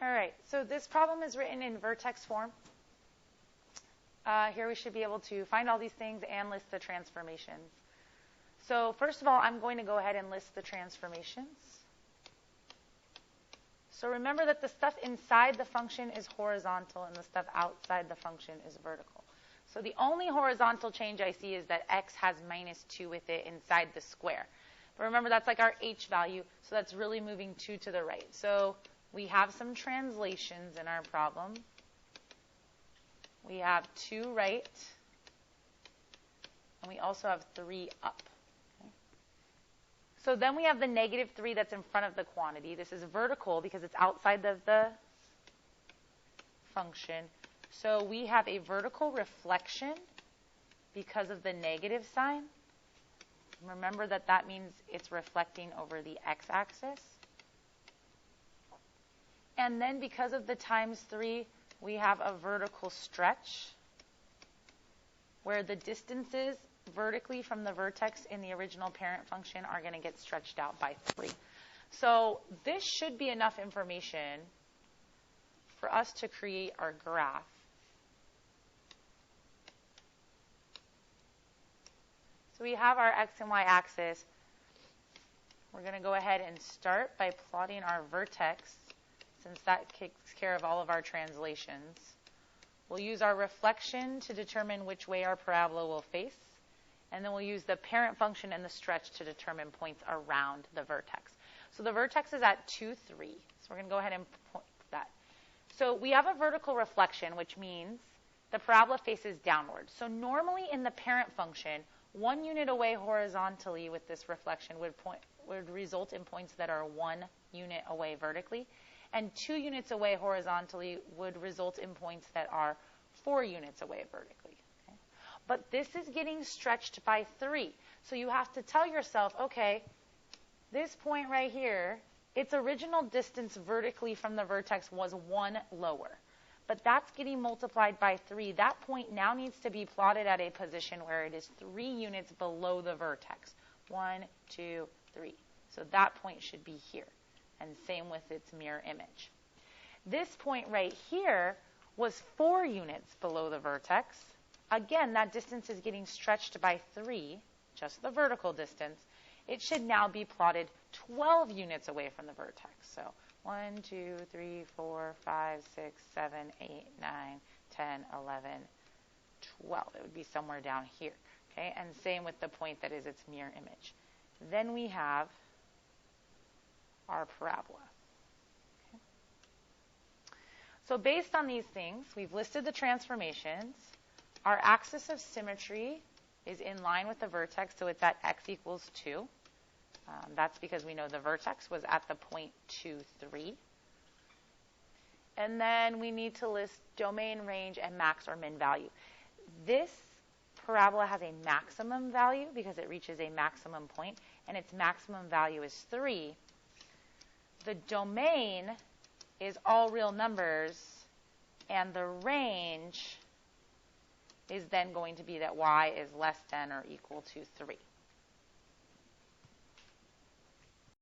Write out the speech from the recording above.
All right, so this problem is written in vertex form. Here we should be able to find all these things and list the transformations. So first of all, I'm going to go ahead and list the transformations. So remember that the stuff inside the function is horizontal and the stuff outside the function is vertical. So the only horizontal change I see is that x has minus 2 with it inside the square. But remember, that's like our h value, so that's really moving 2 to the right. So we have some translations in our problem. We have 2 right, and we also have 3 up. Okay. So then we have the negative 3 that's in front of the quantity. This is vertical because it's outside of the function. So we have a vertical reflection because of the negative sign. Remember that that means it's reflecting over the x-axis. And then because of the times 3, we have a vertical stretch where the distances vertically from the vertex in the original parent function are going to get stretched out by 3. So this should be enough information for us to create our graph. So we have our x and y axis. We're going to go ahead and start by plotting our vertex, since that takes care of all of our translations. We'll use our reflection to determine which way our parabola will face, and then we'll use the parent function and the stretch to determine points around the vertex. So the vertex is at 2, 3. So we're going to go ahead and point that. So we have a vertical reflection, which means the parabola faces downward. So normally in the parent function, 1 unit away horizontally with this reflection would result in points that are 1 unit away vertically, and 2 units away horizontally would result in points that are 4 units away vertically. Okay? But this is getting stretched by 3. So you have to tell yourself, okay, this point right here, its original distance vertically from the vertex was 1 lower. But that's getting multiplied by 3. That point now needs to be plotted at a position where it is 3 units below the vertex. 1, 2, 3. So that point should be here. And same with its mirror image. This point right here was 4 units below the vertex. Again, that distance is getting stretched by 3, just the vertical distance. It should now be plotted 12 units away from the vertex. So 1, 2, 3, 4, 5, 6, 7, 8, 9, 10, 11, 12. It would be somewhere down here. Okay? And same with the point that is its mirror image. Then we have our parabola. Okay? So based on these things, we've listed the transformations. Our axis of symmetry is in line with the vertex, so it's at x equals 2. That's because we know the vertex was at the point 2, 3. And then we need to list domain, range, and max or min value. This parabola has a maximum value because it reaches a maximum point, and its maximum value is 3. The domain is all real numbers, and the range is then going to be that y is less than or equal to 3.